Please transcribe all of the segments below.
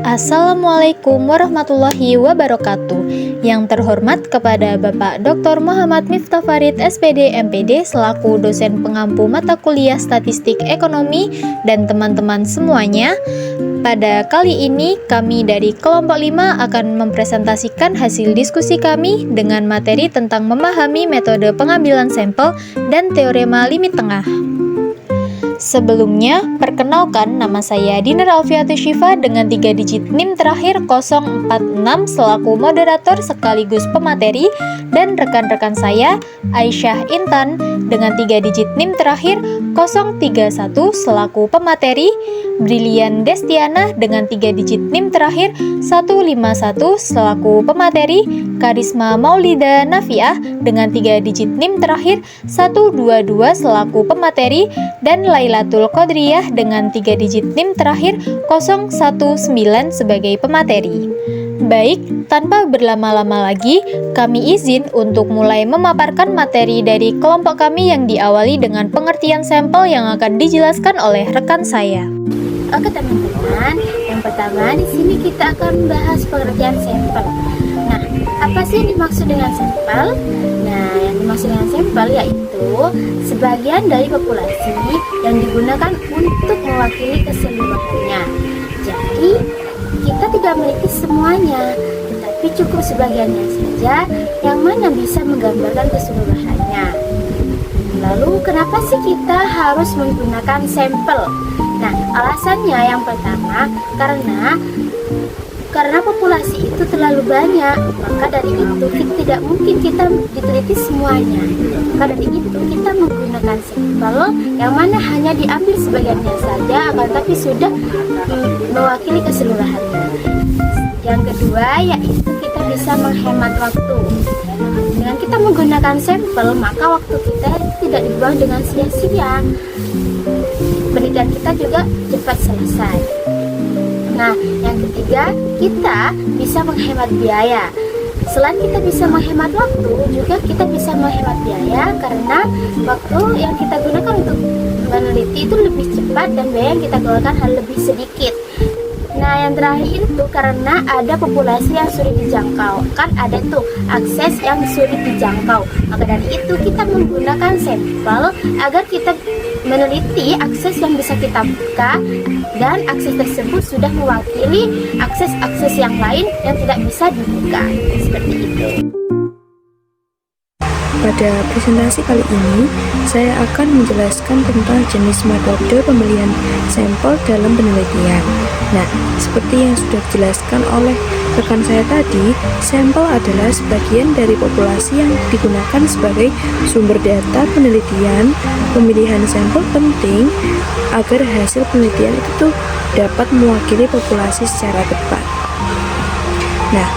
Assalamualaikum warahmatullahi wabarakatuh. Yang terhormat kepada Bapak Dr. Muhammad Miftah Farid SPD MPD selaku dosen pengampu mata kuliah Statistik Ekonomi dan teman-teman semuanya. Pada kali ini kami dari kelompok 5 akan mempresentasikan hasil diskusi kami dengan materi tentang memahami metode pengambilan sampel dan teorema limit tengah. Sebelumnya, perkenalkan nama saya Dinar Alfiatus Syifa dengan 3 digit NIM terakhir 046 selaku moderator sekaligus pemateri, dan rekan-rekan saya Aisyah Intan dengan 3 digit NIM terakhir 031 selaku pemateri, Brilian Destiana dengan 3 digit NIM terakhir 151 selaku pemateri, Karisma Maulida Nafiah dengan 3 digit NIM terakhir 122 selaku pemateri, dan Lailatul Qadriyah dengan 3 digit NIM terakhir 019 sebagai pemateri. Baik, tanpa berlama-lama lagi, kami izin untuk mulai memaparkan materi dari kelompok kami yang diawali dengan pengertian sampel yang akan dijelaskan oleh rekan saya. Oke teman-teman, yang pertama di sini kita akan membahas pengertian sampel. Nah, apa sih yang dimaksud dengan sampel? Nah, yang dimaksud dengan sampel yaitu sebagian dari populasi yang digunakan untuk mewakili keseluruhannya. Jadi, kita tidak memiliki semuanya, tetapi cukup sebagiannya saja yang mana bisa menggambarkan keseluruhannya. Lalu, kenapa sih kita harus menggunakan sampel? Nah, alasannya yang pertama karena populasi itu terlalu banyak, maka dari itu tidak mungkin kita diteliti semuanya. Maka dari itu kita menggunakan sampel yang mana hanya diambil sebagiannya saja, akan tapi sudah mewakili keseluruhannya. Yang kedua yaitu kita bisa menghemat waktu. Dengan kita menggunakan sampel, maka waktu kita tidak dibuang dengan sia-sia. Penelitian kita juga cepat selesai. Nah, yang ketiga, kita bisa menghemat biaya. Selain kita bisa menghemat waktu, juga kita bisa menghemat biaya karena waktu yang kita gunakan untuk meneliti itu lebih cepat dan biaya yang kita keluarkan hal lebih sedikit. Nah, yang terakhir itu karena ada populasi yang sulit dijangkau. Kan ada tuh akses yang sulit dijangkau. Maka dari itu kita menggunakan sampel agar kita meneliti akses yang bisa kita buka, dan akses tersebut sudah mewakili akses-akses yang lain yang tidak bisa dibuka. Seperti itu. Pada presentasi kali ini, saya akan menjelaskan tentang jenis metode pembelian sampel dalam penelitian. Nah, seperti yang sudah dijelaskan oleh rekan saya tadi, sampel adalah sebagian dari populasi yang digunakan sebagai sumber data penelitian. Pemilihan sampel penting agar hasil penelitian itu dapat mewakili populasi secara tepat. Nah,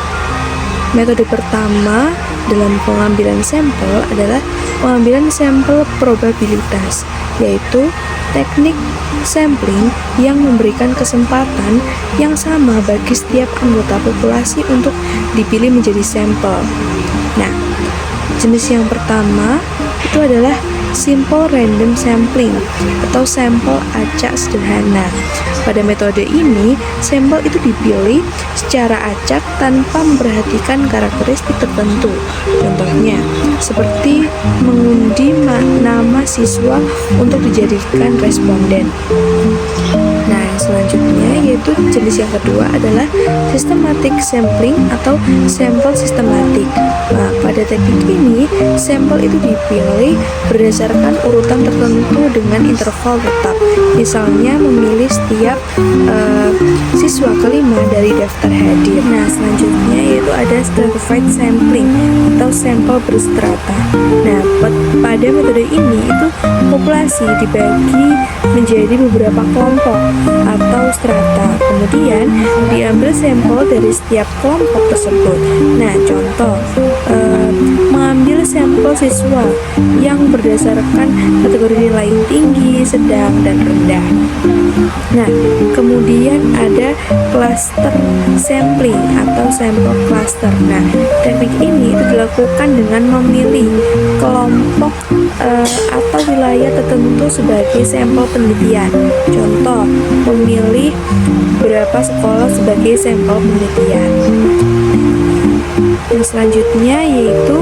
metode pertama dalam pengambilan sampel adalah pengambilan sampel probabilitas, yaitu teknik sampling yang memberikan kesempatan yang sama bagi setiap anggota populasi untuk dipilih menjadi sampel. Nah, jenis yang pertama itu adalah simple random sampling atau sampel acak sederhana. Pada metode ini, sampel itu dipilih secara acak tanpa memperhatikan karakteristik tertentu. Contohnya, seperti mengundi nama siswa untuk dijadikan responden. Nah, selanjutnya yaitu jenis yang kedua adalah systematic sampling atau sampel sistematik. Nah, pada teknik ini, sampel itu dipilih berdasarkan urutan tertentu dengan interval tetap. Misalnya memilih setiap siswa kelima dari daftar hadir. Nah, selanjutnya yaitu ada stratified sampling atau sampel berstrata. Nah, pada metode ini itu populasi dibagi menjadi beberapa kelompok atau strata. Kemudian diambil sampel dari setiap kelompok tersebut. Nah, contoh mengambil sampel siswa yang berdasarkan kategori nilai tinggi, sedang, dan rendah. Nah, kemudian ada cluster sampling atau sampel cluster. Nah, teknik ini itu dilakukan dengan memilih kelompok atau wilayah tertentu sebagai sampel penelitian. Contoh, memilih beberapa sekolah sebagai sampel penelitian. Yang selanjutnya yaitu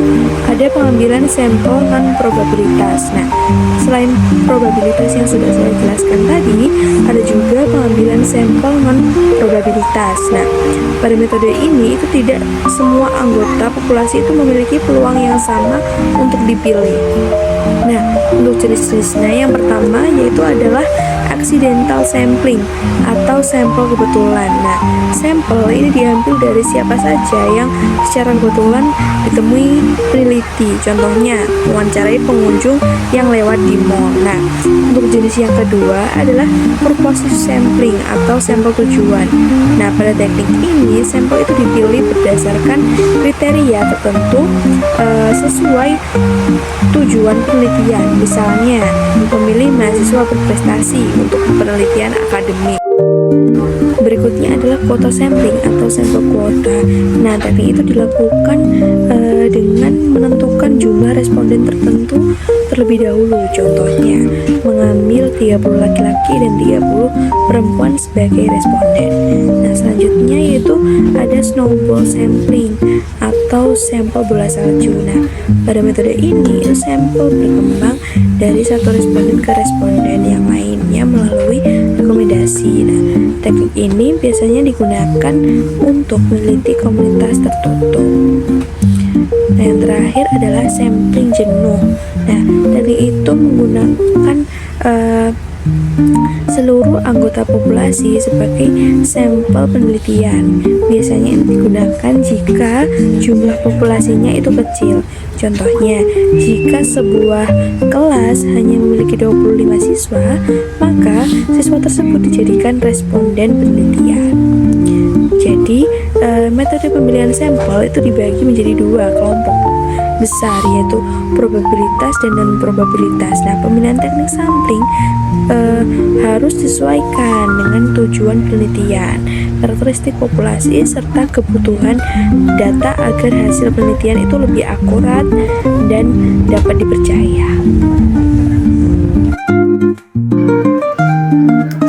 ada pengambilan sampel non-probabilitas. Nah, selain probabilitas yang sudah saya jelaskan tadi, ada juga pengambilan sampel non-probabilitas. Nah, pada metode ini itu tidak semua anggota populasi itu memiliki peluang yang sama untuk dipilih. Nah, untuk jenis-jenisnya yang pertama yaitu adalah accidental sampling atau sampel kebetulan. Nah, sampel ini diambil dari siapa saja yang secara kebetulan ditemui peneliti. Contohnya, mewawancarai pengunjung yang lewat di mall. Nah, untuk jenis yang kedua adalah purposive sampling atau sampel tujuan. Nah, pada teknik ini sampel itu dipilih berdasarkan kriteria tertentu sesuai tujuan penelitian. Misalnya, memilih mahasiswa berprestasi untuk penelitian akademik. Berikutnya adalah quota sampling atau sampel kuota. Nah, teknik itu dilakukan dengan menentukan jumlah responden tertentu terlebih dahulu. Contohnya, mengambil 30 laki-laki dan 30 perempuan sebagai responden. Nah, selanjutnya yaitu ada snowball sampling atau sampel bola salju. Nah, pada metode ini sampel berkembang dari satu responden ke responden yang lainnya melalui rekomendasi. Nah, teknik ini biasanya digunakan untuk meneliti komunitas tertutup. Nah, yang terakhir adalah sampling jenuh. Nah, teknik itu menggunakan seluruh anggota populasi sebagai sampel penelitian. Biasanya ini digunakan jika jumlah populasinya itu kecil. Contohnya, jika sebuah kelas hanya memiliki 25 siswa, maka siswa tersebut dijadikan responden penelitian. Jadi, metode pemilihan sampel itu dibagi menjadi dua kelompok besar, yaitu probabilitas dan non-probabilitas. Nah, pemilihan teknik sampling harus disesuaikan dengan tujuan penelitian, karakteristik populasi, serta kebutuhan data agar hasil penelitian itu lebih akurat dan dapat dipercaya.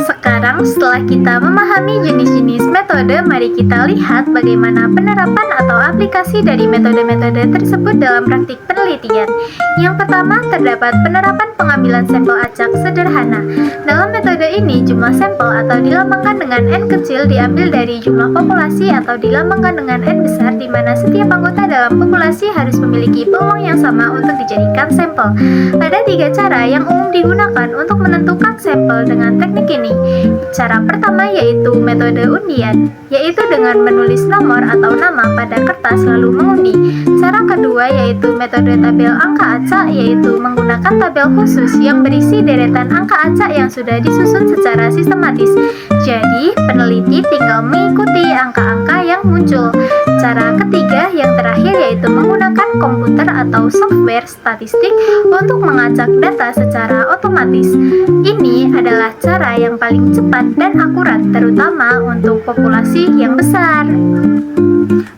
Sekarang setelah kita memahami jenis-jenis metode, mari kita lihat bagaimana penerapan atau aplikasi dari metode-metode tersebut dalam praktik penelitian. Yang pertama, terdapat penerapan pengambilan sampel acak sederhana. Dalam metode ini, jumlah sampel atau dilambangkan dengan N kecil diambil dari jumlah populasi atau dilambangkan dengan N besar, di mana setiap anggota dalam populasi harus memiliki peluang yang sama untuk dijadikan sampel. Ada 3 cara yang umum digunakan untuk menentukan sampel dengan teknik ini. Cara pertama yaitu metode undian, yaitu dengan menulis nomor atau nama pada kertas lalu mengundi. Cara kedua yaitu metode tabel angka acak, yaitu menggunakan tabel khusus yang berisi deretan angka acak yang sudah disusun secara sistematis. Jadi, peneliti tinggal mengikuti angka-angka yang muncul. Cara ketiga yang terakhir yaitu menggunakan komputer atau software statistik untuk mengacak data secara otomatis. Ini adalah cara yang paling cepat dan akurat, terutama untuk populasi yang besar.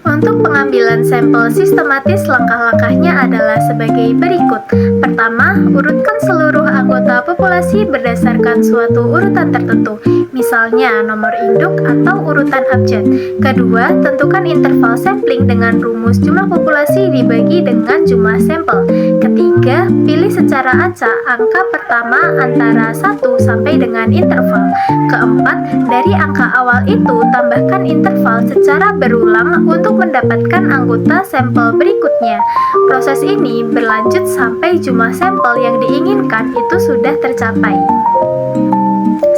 Untuk pengambilan sampel sistematis, langkah-langkahnya adalah sebagai berikut. Pertama, urutkan seluruh anggota populasi berdasarkan suatu urutan tertentu, misalnya nomor induk atau urutan abjad. Kedua, tentukan interval sampling dengan rumus jumlah populasi dibagi dengan jumlah sampel. Ketiga, pilih secara acak angka pertama antara 1 sampai dengan interval. Keempat, dari angka awal itu tambahkan interval secara berulang untuk mendapatkan anggota sampel berikutnya. Proses ini berlanjut sampai jumlah sampel yang diinginkan itu sudah tercapai.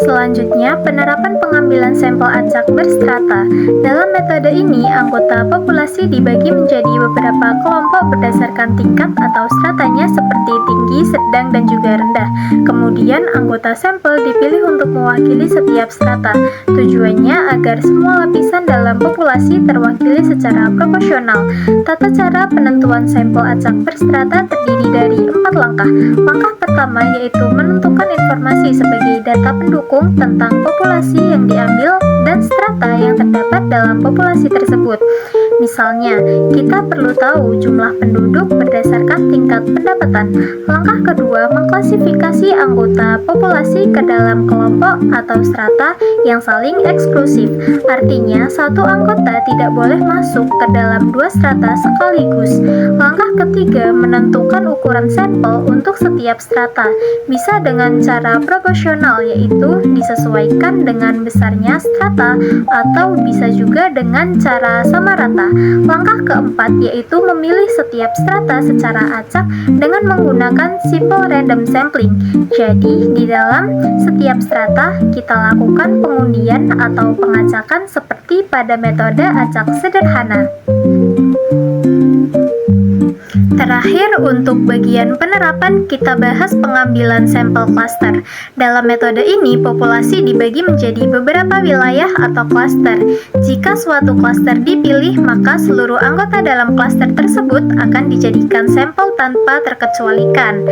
Selanjutnya, penerapan pengambilan sampel acak berstrata. Dalam metode ini, anggota populasi dibagi menjadi beberapa kelompok berdasarkan tingkat atau stratanya seperti tinggi, sedang, dan juga rendah. Kemudian, anggota sampel dipilih untuk mewakili setiap strata. Tujuannya agar semua lapisan dalam populasi terwakili secara proporsional. Tata cara penentuan sampel acak berstrata terdiri dari 4 langkah. Langkah pertama yaitu menentukan informasi sebagai data pendukung tentang populasi yang diambil dan strata yang terdapat dalam populasi tersebut. Misalnya, kita perlu tahu jumlah penduduk berdasarkan tingkat pendapatan. Langkah kedua, mengklasifikasi anggota populasi ke dalam kelompok atau strata yang saling eksklusif. Artinya, satu anggota tidak boleh masuk ke dalam dua strata sekaligus. Langkah ketiga, menentukan ukuran sampel untuk setiap strata. Bisa dengan cara proporsional, yaitu disesuaikan dengan besarnya strata, atau bisa juga dengan cara sama rata. Langkah keempat yaitu memilih setiap strata secara acak dengan menggunakan simple random sampling. Jadi, di dalam setiap strata kita lakukan pengundian atau pengacakan seperti pada metode acak sederhana. Terakhir, untuk bagian penerapan, kita bahas pengambilan sampel klaster. Dalam metode ini, populasi dibagi menjadi beberapa wilayah atau klaster. Jika suatu klaster dipilih, maka seluruh anggota dalam klaster tersebut akan dijadikan sampel tanpa terkecualikan.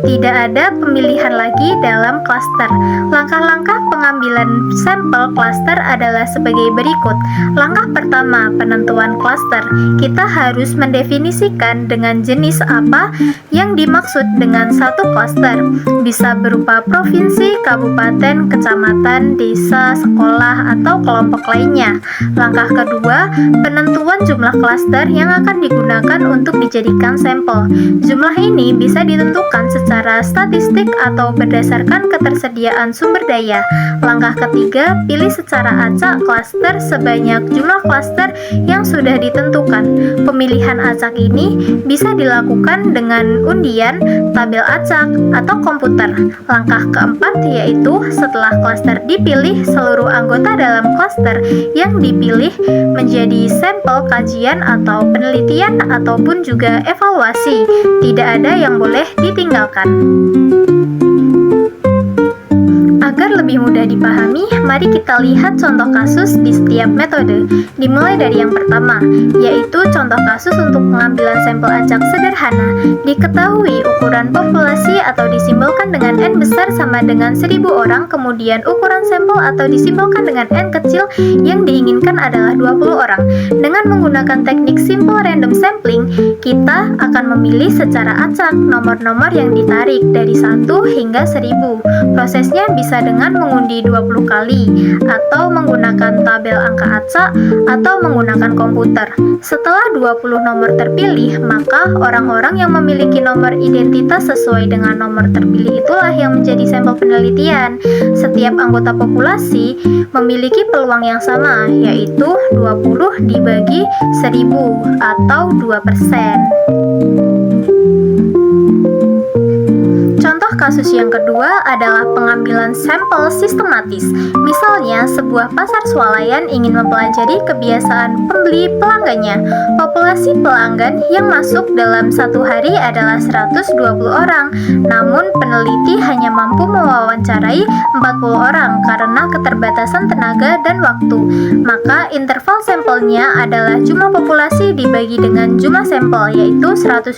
Tidak ada pemilihan lagi dalam klaster. Langkah-langkah pengambilan sampel klaster adalah sebagai berikut. Langkah pertama, penentuan klaster. Kita harus mendefinisikan dengan jenis apa yang dimaksud dengan satu klaster. Bisa berupa provinsi, kabupaten, kecamatan, desa, sekolah, atau kelompok lainnya. Langkah kedua, penentuan jumlah klaster yang akan digunakan untuk dijadikan sampel. Jumlah ini bisa ditentukan secara statistik atau berdasarkan ketersediaan sumber daya. Langkah ketiga, pilih secara acak klaster sebanyak jumlah klaster yang sudah ditentukan. Pemilihan acak ini bisa dilakukan dengan undian, tabel acak, atau komputer. Langkah keempat yaitu setelah klaster dipilih, seluruh anggota dalam klaster yang dipilih menjadi sampel kajian atau penelitian ataupun juga evaluasi. Tidak ada yang boleh ditinggalkan. Agar lebih mudah dipahami, mari kita lihat contoh kasus di setiap metode. Dimulai dari yang pertama, yaitu contoh kasus untuk pengambilan sampel acak sederhana. Diketahui ukuran populasi atau disimbolkan dengan N besar sama dengan 1000 orang, kemudian ukuran sampel atau disimbolkan dengan N kecil yang diinginkan adalah 20 orang. Dengan menggunakan teknik simple random sampling, kita akan memilih secara acak nomor-nomor yang ditarik dari 1 hingga 1000. Prosesnya bisa dengan mengundi 20 kali, atau menggunakan tabel angka acak, atau menggunakan komputer. Setelah 20 nomor terpilih, maka orang-orang yang memiliki nomor identitas sesuai dengan nomor terpilih itulah yang menjadi sampel penelitian. Setiap anggota populasi memiliki peluang yang sama, yaitu 20 dibagi 1000 atau 2%. Contoh kasus yang kedua adalah pengambilan sampel sistematis. Misalnya, sebuah pasar swalayan ingin mempelajari kebiasaan pembeli pelanggannya. Populasi pelanggan yang masuk dalam satu hari adalah 120 orang, namun peneliti hanya mampu mewawancarai 40 orang karena keterbatasan tenaga dan waktu. Maka interval sampelnya adalah jumlah populasi dibagi dengan jumlah sampel, yaitu 120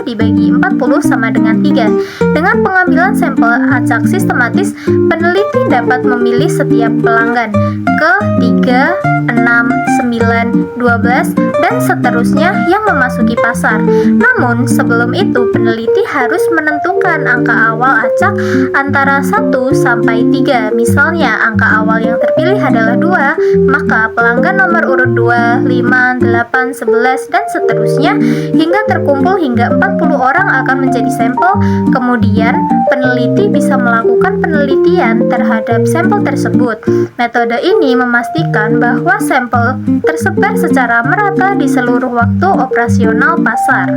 dibagi 40 sama dengan 3. Dengan pengambilan sampel acak sistematis, peneliti dapat memilih setiap pelanggan ke 3, 6, 9, 12, dan seterusnya yang memasuki pasar. Namun, sebelum itu peneliti harus menentukan angka awal acak antara 1 sampai 3. Misalnya, angka awal yang terpilih adalah 2, maka pelanggan nomor urut 2, 5, 8, 11, dan seterusnya hingga terkumpul hingga 40 orang akan menjadi sampel. Kemudian, peneliti bisa melakukan penelitian terhadap sampel tersebut. Metode ini memastikan bahwa sampel tersebar secara merata di seluruh waktu operasional pasar.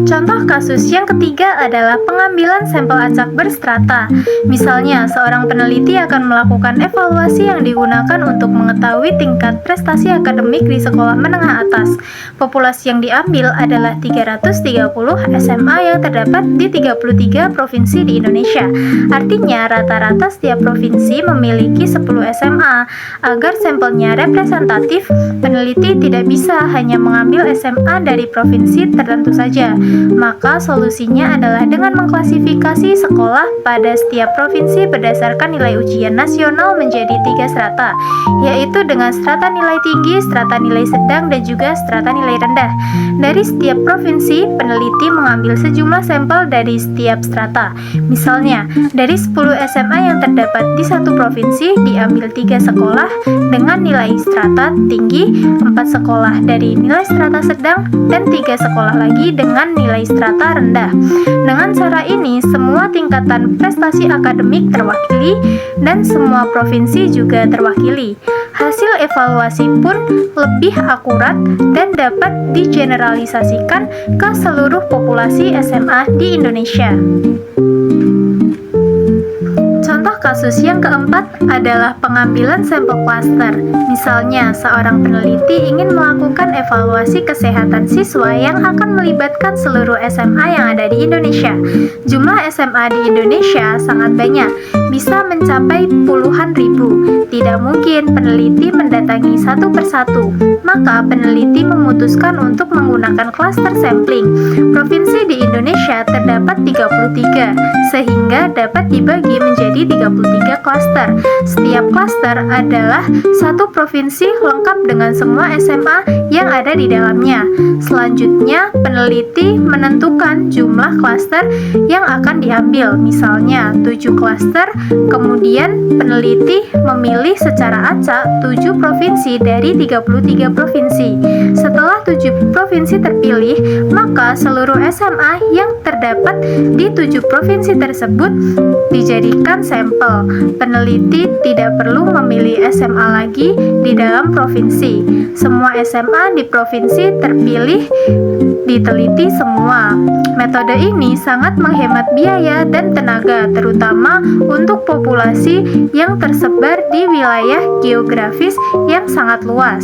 Contoh kasus yang ketiga adalah pengambilan sampel acak berstrata. Misalnya, seorang peneliti akan melakukan evaluasi yang digunakan untuk mengetahui tingkat prestasi akademik di sekolah menengah atas. Populasi yang diambil adalah 330 SMA yang terdapat di 33 provinsi di Indonesia. Artinya, rata-rata setiap provinsi memiliki 10 SMA. Agar sampelnya representatif, peneliti tidak bisa hanya mengambil SMA dari provinsi tertentu saja. Maka Maka solusinya adalah dengan mengklasifikasi sekolah pada setiap provinsi berdasarkan nilai ujian nasional menjadi 3 strata, yaitu dengan strata nilai tinggi, strata nilai sedang, dan juga strata nilai rendah. Dari setiap provinsi, peneliti mengambil sejumlah sampel dari setiap strata. Misalnya, dari 10 SMA yang terdapat di satu provinsi, diambil 3 sekolah dengan nilai strata tinggi, 4 sekolah dari nilai strata sedang, dan 3 sekolah lagi dengan nilai strata rendah. Dengan cara ini, semua tingkatan prestasi akademik terwakili dan semua provinsi juga terwakili. Hasil evaluasi pun lebih akurat dan dapat digeneralisasikan ke seluruh populasi SMA di Indonesia. Contoh kasus yang keempat adalah pengambilan sampel klaster. Misalnya, seorang peneliti ingin melakukan evaluasi kesehatan siswa yang akan melibatkan seluruh SMA yang ada di Indonesia. Jumlah SMA di Indonesia sangat banyak, bisa mencapai puluhan ribu. Tidak mungkin peneliti mendatangi satu persatu, maka peneliti memutuskan untuk menggunakan klaster sampling. Provinsi di Indonesia terdapat 33, sehingga dapat dibagi menjadi 33 klaster. Setiap klaster adalah satu provinsi lengkap dengan semua SMA yang ada di dalamnya. Selanjutnya, peneliti menentukan jumlah klaster yang akan diambil, misalnya 7 klaster. Kemudian peneliti memilih secara acak 7 provinsi dari 33 provinsi. Setelah 7 provinsi terpilih, maka seluruh SMA yang terdapat di 7 provinsi tersebut dijadikan sampel. Peneliti tidak perlu memilih SMA lagi di dalam provinsi. Semua SMA di provinsi terpilih diteliti semua. Metode ini sangat menghemat biaya dan tenaga, terutama untuk populasi yang tersebar di wilayah geografis yang sangat luas.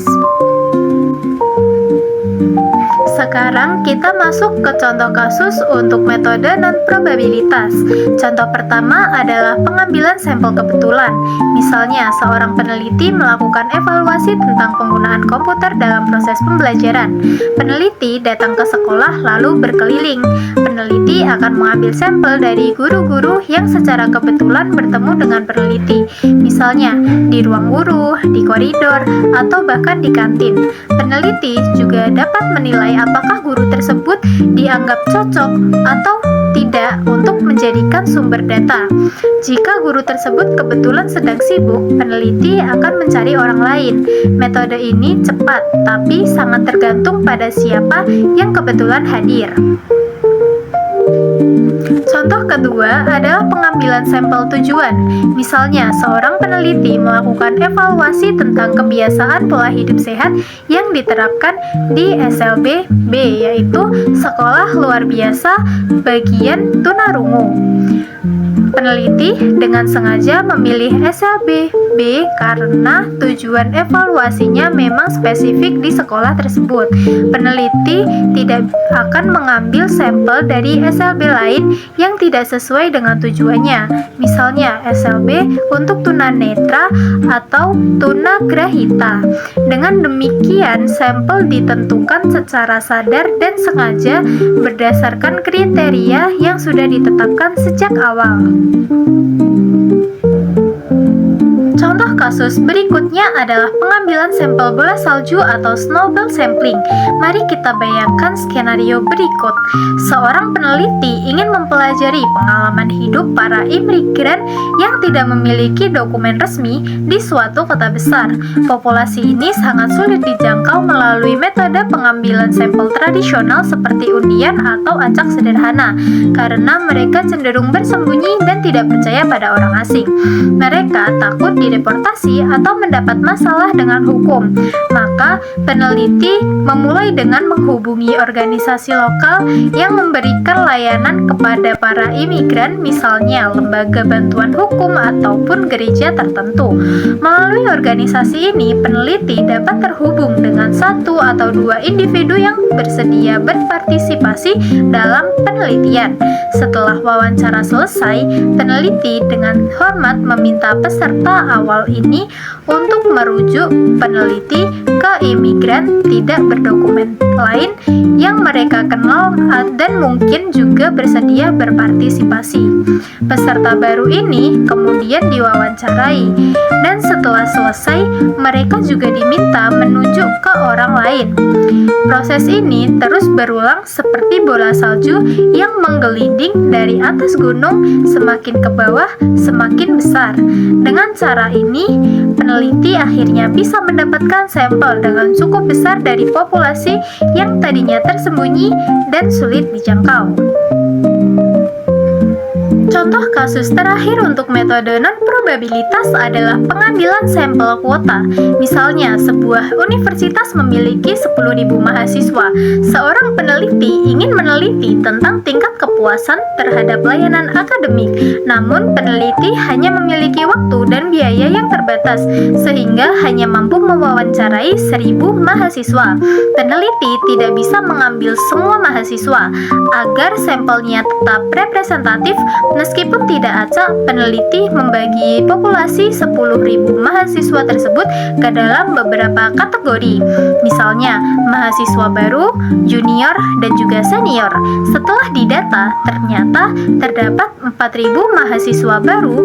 Sekarang kita masuk ke contoh kasus untuk metode non-probabilitas. Contoh pertama adalah pengambilan sampel kebetulan. Misalnya, seorang peneliti melakukan evaluasi tentang penggunaan komputer dalam proses pembelajaran. Peneliti datang ke sekolah lalu berkeliling. Peneliti akan mengambil sampel dari guru-guru yang secara kebetulan bertemu dengan peneliti. Misalnya, di ruang guru, di koridor, atau bahkan di kantin. Peneliti juga dapat menilai apakah guru tersebut dianggap cocok atau tidak untuk menjadikan sumber data. Jika guru tersebut kebetulan sedang sibuk, peneliti akan mencari orang lain. Metode ini cepat, tapi sangat tergantung pada siapa yang kebetulan hadir. Contoh kedua adalah pengambilan sampel tujuan. Misalnya, seorang peneliti melakukan evaluasi tentang kebiasaan pola hidup sehat yang diterapkan di SLB B, yaitu Sekolah Luar Biasa Bagian Tunarungu. Peneliti dengan sengaja memilih SLB B karena tujuan evaluasinya memang spesifik di sekolah tersebut. Peneliti tidak akan mengambil sampel dari SLB lain yang tidak sesuai dengan tujuannya. Misalnya SLB untuk tunanetra atau tunagrahita. Dengan demikian, sampel ditentukan secara sadar dan sengaja berdasarkan kriteria yang sudah ditetapkan sejak awal. Contoh kasus berikutnya adalah pengambilan sampel bola salju atau snowball sampling. Mari kita bayangkan skenario berikut. Seorang peneliti ingin mempelajari pengalaman hidup para imigran yang tidak memiliki dokumen resmi di suatu kota besar. Populasi ini sangat sulit dijangkau melalui metode pengambilan sampel tradisional seperti undian atau acak sederhana, karena mereka cenderung bersembunyi dan tidak percaya pada orang asing. Mereka takut dideportasi atau mendapat masalah dengan hukum. Maka peneliti memulai dengan menghubungi organisasi lokal yang memberikan layanan kepada para imigran, misalnya lembaga bantuan hukum ataupun gereja tertentu. Melalui organisasi ini, peneliti dapat terhubung dengan satu atau dua individu yang bersedia berpartisipasi dalam penelitian. Setelah wawancara selesai, peneliti dengan hormat meminta peserta awal ini ini untuk merujuk peneliti ke imigran tidak berdokumen lain yang mereka kenal dan mungkin juga bersedia berpartisipasi. Peserta baru ini kemudian diwawancarai, dan setelah selesai mereka juga diminta menunjuk ke orang lain. Proses ini terus berulang seperti bola salju yang menggelinding dari atas gunung, semakin ke bawah semakin besar. Dengan cara ini, peneliti akhirnya bisa mendapatkan sampel dengan cukup besar dari populasi yang tadinya tersembunyi dan sulit dijangkau. Contoh kasus terakhir untuk metode non-probabilitas adalah pengambilan sampel kuota. Misalnya, sebuah universitas memiliki 10.000 mahasiswa. Seorang peneliti ingin meneliti tentang tingkat kepuasan terhadap layanan akademik. Namun, peneliti hanya memiliki waktu dan biaya yang terbatas, sehingga hanya mampu mewawancarai 1.000 mahasiswa. Peneliti tidak bisa mengambil semua mahasiswa. Agar sampelnya tetap representatif, meskipun tidak acak, peneliti membagi populasi 10.000 mahasiswa tersebut ke dalam beberapa kategori. Misalnya, mahasiswa baru, junior, dan juga senior. Setelah didata, ternyata terdapat 4.000 mahasiswa baru,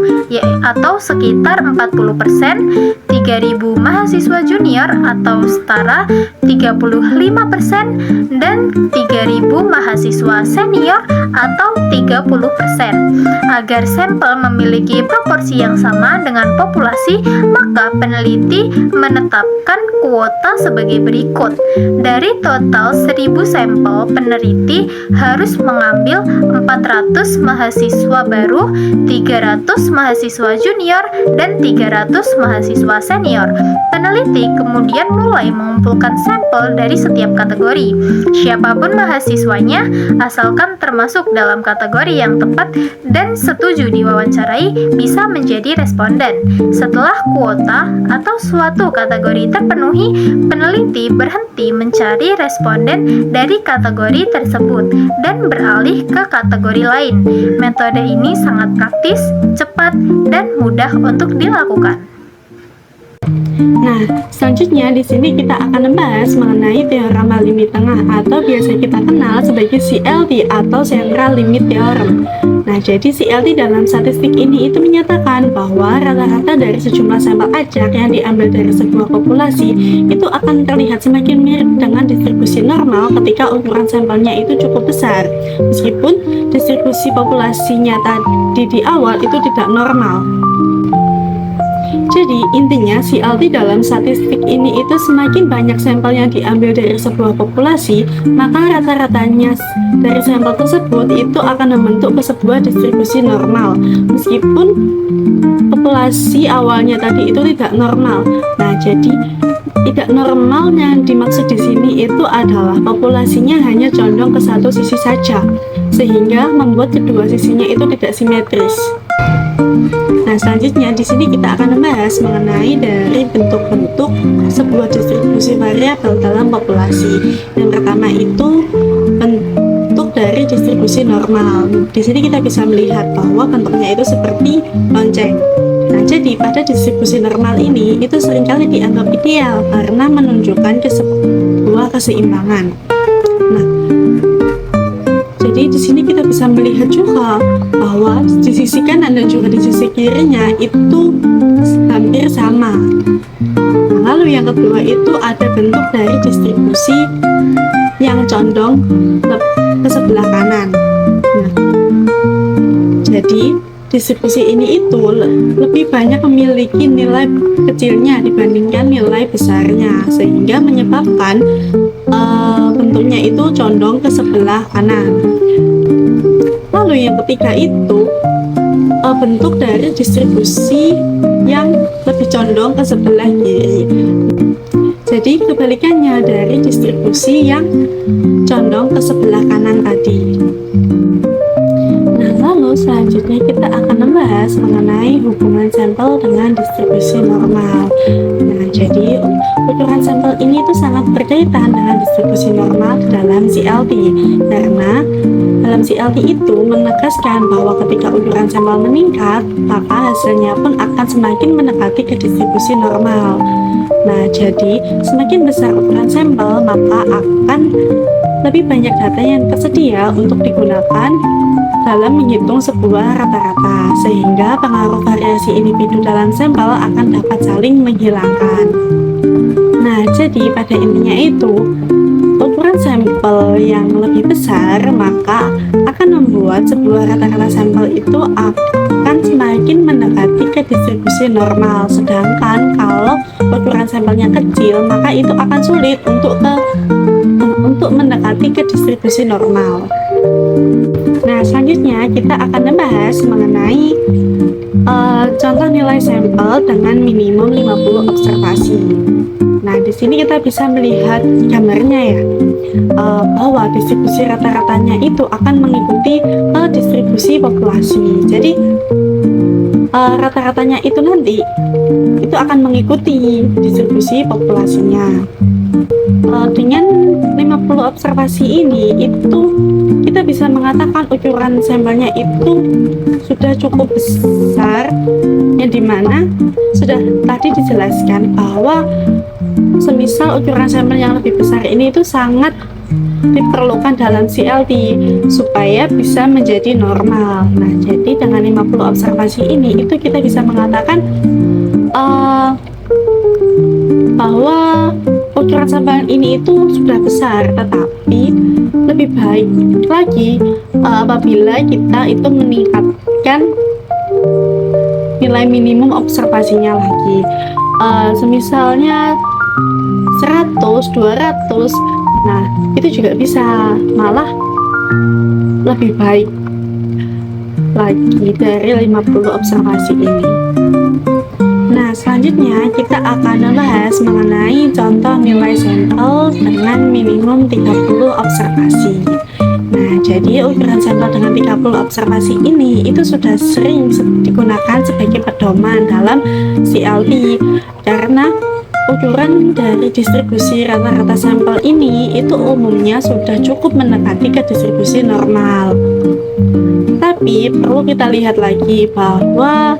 atau sekitar 40%, 3.000 mahasiswa junior atau setara 35%, dan 3.000 mahasiswa senior atau 30%. Agar sampel memiliki proporsi yang sama dengan populasi, maka peneliti menetapkan kuota sebagai berikut. Dari total 1.000 sampel, peneliti harus mengambil 400 mahasiswa baru, 300 mahasiswa junior, dan 300 mahasiswa senior. Peneliti kemudian mulai mengumpulkan sampel dari setiap kategori. Siapapun mahasiswanya, asalkan termasuk dalam kategori yang tepat dan setuju diwawancarai, bisa menjadi responden. Setelah kuota atau suatu kategori terpenuhi, peneliti berhenti mencari responden dari kategori tersebut dan beralih ke kategori lain. Metode ini sangat praktis, cepat, dan mudah untuk dilakukan. Nah, selanjutnya di sini kita akan membahas mengenai teorema limit tengah atau biasa kita kenal sebagai CLT atau Central Limit Theorem. Nah, jadi CLT dalam statistik ini itu menyatakan bahwa rata-rata dari sejumlah sampel acak yang diambil dari sebuah populasi itu akan terlihat semakin mirip dengan distribusi normal ketika ukuran sampelnya itu cukup besar, meskipun distribusi populasinya tadi di awal itu tidak normal. Jadi intinya CLT dalam statistik ini itu semakin banyak sampel yang diambil dari sebuah populasi, maka rata-ratanya dari sampel tersebut itu akan membentuk sebuah distribusi normal, meskipun populasi awalnya tadi itu tidak normal. Nah, jadi tidak normal yang dimaksud di sini itu adalah populasinya hanya condong ke satu sisi saja, sehingga membuat kedua sisinya itu tidak simetris. Nah, selanjutnya di sini kita akan membahas mengenai dari bentuk-bentuk sebuah distribusi variabel dalam populasi. Yang pertama itu bentuk dari distribusi normal. Di sini kita bisa melihat bahwa bentuknya itu seperti lonceng. Nah, jadi pada distribusi normal ini itu seringkali dianggap ideal karena menunjukkan sebuah keseimbangan. Nah, jadi di sini kita bisa melihat juga bahwa di sisi kanan dan juga di sisi kirinya itu hampir sama. Lalu yang kedua itu ada bentuk dari distribusi yang condong ke sebelah kanan. Nah, jadi distribusi ini itu lebih banyak memiliki nilai kecilnya dibandingkan nilai besarnya, sehingga menyebabkan bentuknya itu condong ke sebelah kanan. Lalu yang ketiga itu bentuk dari distribusi yang lebih condong ke sebelah kiri. Jadi kebalikannya dari distribusi yang condong ke sebelah kanan tadi. Nah, lalu selanjutnya kita akan membahas mengenai hubungan sampel dengan distribusi normal. Nah, jadi ukuran sampel ini itu sangat berkaitan dengan distribusi normal dalam CLT, karena dalam CLT itu menegaskan bahwa ketika ukuran sampel meningkat, maka hasilnya pun akan semakin mendekati ke distribusi normal. Nah, jadi semakin besar ukuran sampel, maka akan lebih banyak data yang tersedia untuk digunakan dalam menghitung sebuah rata-rata, sehingga pengaruh variasi individu dalam sampel akan dapat saling menghilangkan. Nah, jadi pada intinya itu, ukuran sampel yang lebih besar maka akan membuat sebuah rata-rata sampel itu akan semakin mendekati ke distribusi normal. Sedangkan kalau ukuran sampelnya kecil, maka itu akan sulit untuk mendekati ke distribusi normal. Nah, selanjutnya kita akan membahas mengenai contoh nilai sampel dengan minimum 50 observasi. Nah, di sini kita bisa melihat gambarnya ya, bahwa distribusi rata-ratanya itu akan mengikuti distribusi populasi. Jadi rata-ratanya itu nanti itu akan mengikuti distribusi populasinya. Dengan 50 observasi ini itu kita bisa mengatakan ukuran sampelnya itu sudah cukup besar, yang dimana sudah tadi dijelaskan bahwa semisal ukuran sampel yang lebih besar ini itu sangat diperlukan dalam CLT supaya bisa menjadi normal. Nah, jadi dengan 50 observasi ini itu kita bisa mengatakan bahwa ukuran sampel ini itu sudah besar, tetapi lebih baik lagi apabila kita itu meningkatkan nilai minimum observasinya lagi. Semisalnya 100, 200, nah itu juga bisa, malah lebih baik lagi dari 50 observasi ini. Nah, selanjutnya kita akan membahas mengenai contoh nilai sampel dengan minimum 30 observasi. Nah, jadi ukuran sampel dengan 30 observasi ini itu sudah sering digunakan sebagai pedoman dalam CLT, karena ukuran dari distribusi rata-rata sampel ini itu umumnya sudah cukup mendekati ke distribusi normal. Tapi perlu kita lihat lagi bahwa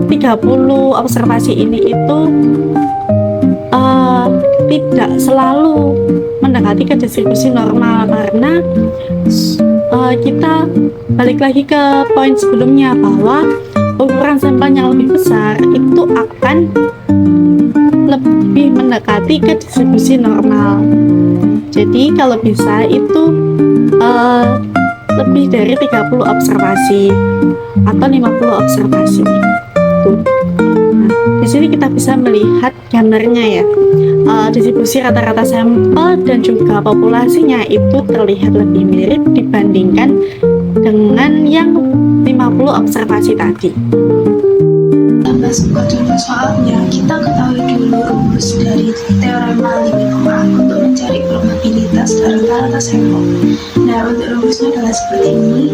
30 observasi ini itu tidak selalu mendekati ke distribusi normal, karena kita balik lagi ke poin sebelumnya bahwa ukuran sampel yang lebih besar itu akan lebih mendekati ke distribusi normal. Jadi kalau bisa itu lebih dari 30 observasi atau 50 observasi. Nah, di sini kita bisa melihat gambarnya ya. Distribusi rata-rata sampel dan juga populasinya itu terlihat lebih mirip dibandingkan dengan yang 50 observasi tadi. Kita bahas contoh soalnya, kita ketahui dulu rumus dari teorema Limit-Noah untuk mencari probabilitas rata-rata sampel. Nah, untuk rumusnya adalah seperti ini,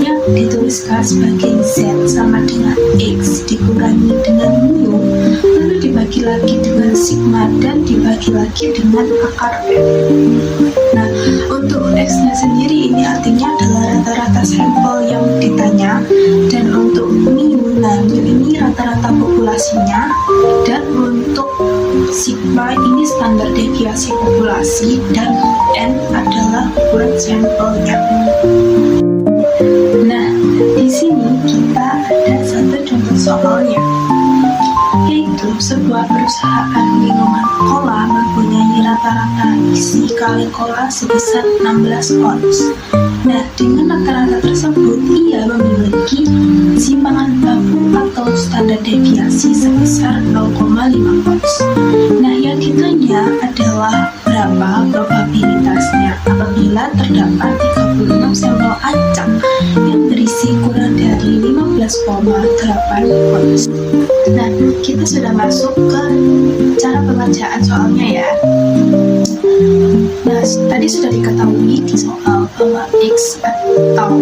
yang dituliskan sebagai Z sama dengan X dikurangi dengan mu, lalu dibagi lagi dengan sigma dan dibagi lagi dengan akar F. Nah, untuk X-nya sendiri ini artinya adalah rata-rata sampel yang ditanya, dan untuk mu, nah mu ini rata-rata populasinya, dan untuk sigma ini standar deviasi populasi, dan N adalah ukuran sampelnya. Nah, di sini kita ada satu contoh soalnya, yaitu sebuah perusahaan minuman cola mempunyai rata-rata isi kaleng cola sebesar 16 ons. Nah, dengan rata-rata tersebut ia memiliki simpangan baku atau standar deviasi sebesar 0,5 ons. Nah, yang ditanya adalah berapa probabilitasnya apabila terdapat 36 sampel acak yang berisi kurang dari 15,8 ons. Nah, kita sudah masuk ke cara pengerjaan soalnya ya. Nah, tadi sudah diketahui di soal bahwa X atau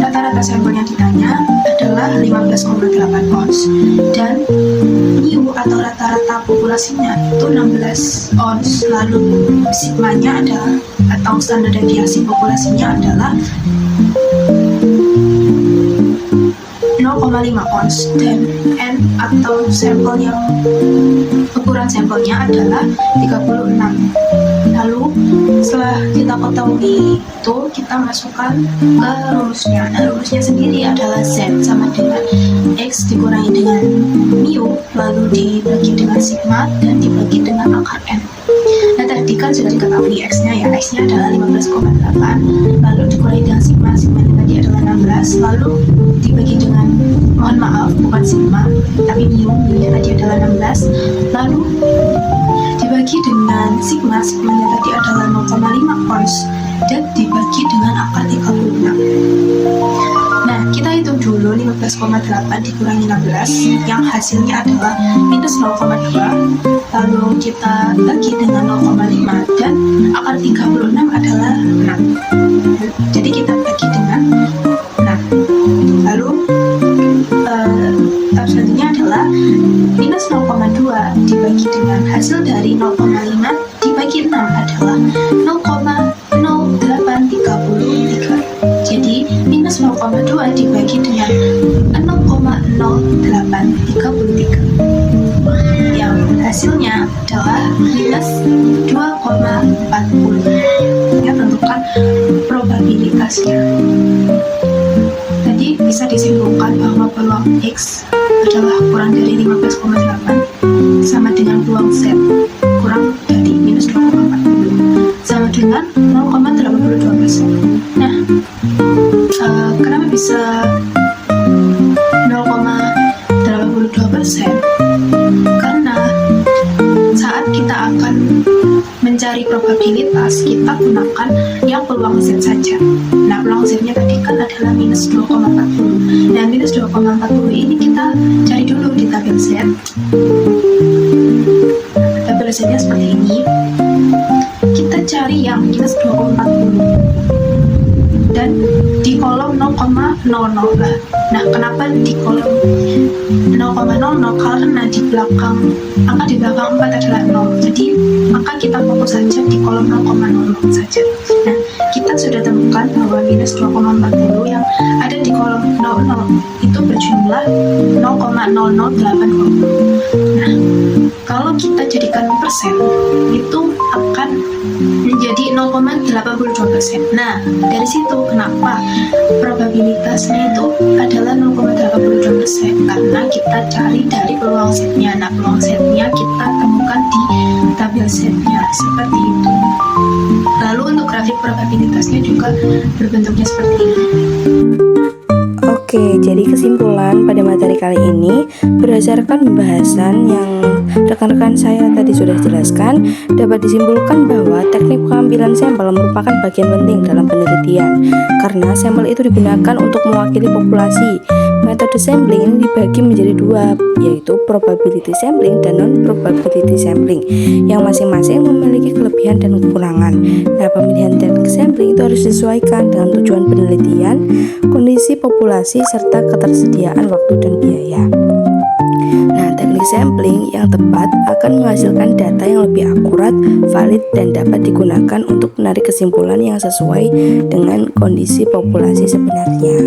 rata-rata sampel yang ditanya adalah 15,8 ons, dan mu atau rata-rata populasinya itu 16 ons, lalu sigmanya adalah atau standar deviasi populasinya adalah 0,5 ons, dan N atau sampel yang ukuran sampelnya adalah 36. Lalu setelah kita ketahui itu, kita masukkan ke rumusnya. Nah, rumusnya sendiri adalah Z sama dengan X dikurangi dengan mu, lalu dibagi dengan sigma, dan dibagi dengan akar N. Nah, tadi kan sudah diketahui X-nya ya, X-nya adalah 15,8, lalu dikurangi dengan sigma, sigma tadi adalah 16, lalu dibagi dengan, mohon maaf, bukan sigma, tapi mu-nya tadi adalah 16, lalu dibagi dengan sigma, sigmanya tadi adalah 0,5 ons, dan dibagi dengan akar 36. Nah, kita hitung dulu 15,8 dikurangi 16, yang hasilnya adalah minus 0,2, lalu kita bagi dengan 0,5, dan akar 36 adalah 6. Jadi kita bagi dengan 6. Lalu tahap selanjutnya adalah minus 0,2 dibagi dengan hasil dari 0,5 dibagi 6 adalah 0,0833. Jadi minus 0,2 dibagi dengan 0,0833, yang hasilnya adalah minus 2,40. Ya, tentukan probabilitasnya. Tadi bisa disimpulkan bahwa peluang X adalah kurang dari 15,8 sama dengan peluang Z kurang dari minus 2,40 sama dengan 0,82%. Nah, kenapa bisa 0,82%? Karena saat kita akan mencari probabilitas, kita gunakan yang peluang Z saja. Nah, peluang Z-nya tadi kan adalah minus 2,40. Nah, minus 2,40 ini kita cari dulu di tabel Z. Tabel Z-nya seperti ini. Kita cari yang minus 2,40. Dan di kolom 0,00 lah. Nah, kenapa di kolom 0,00? Karena di belakang, angka di belakang 4 adalah 0. Jadi, maka kita fokus saja di kolom 0,00 saja. Nah, kita sudah temukan bahwa minus 2,40 yang ada di kolom 00 itu berjumlah 0,0080. Nah, kalau kita jadikan persen, itu akan menjadi 0,82%. Nah, dari situ kenapa probabilitasnya itu adalah 0,82%, karena kita cari dari peluang Z-nya. Nah, peluang Z-nya kita temukan di tabel Z-nya seperti itu. Lalu untuk grafik probabilitasnya juga berbentuknya seperti ini. Oke, jadi kesimpulan pada materi kali ini, berdasarkan pembahasan yang rekan-rekan saya tadi sudah jelaskan, dapat disimpulkan bahwa teknik pengambilan sampel merupakan bagian penting dalam penelitian, karena sampel itu digunakan untuk mewakili populasi. Metode sampling ini dibagi menjadi dua, yaitu probability sampling dan non-probability sampling, yang masing-masing memiliki kelebihan dan kekurangan. Nah, pemilihan teknik sampling itu harus disesuaikan dengan tujuan penelitian, kondisi populasi, serta ketersediaan waktu dan biaya. Nah, teknik sampling yang tepat akan menghasilkan data yang lebih akurat, valid, dan dapat digunakan untuk menarik kesimpulan yang sesuai dengan kondisi populasi sebenarnya.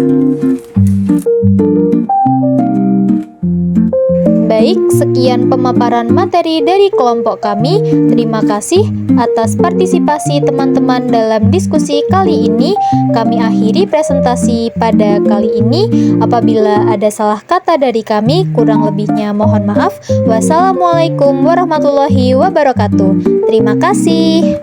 Baik, sekian pemaparan materi dari kelompok kami. Terima kasih atas partisipasi teman-teman dalam diskusi kali ini. Kami akhiri presentasi pada kali ini. Apabila ada salah kata dari kami, kurang lebihnya mohon maaf. Wassalamualaikum warahmatullahi wabarakatuh. Terima kasih.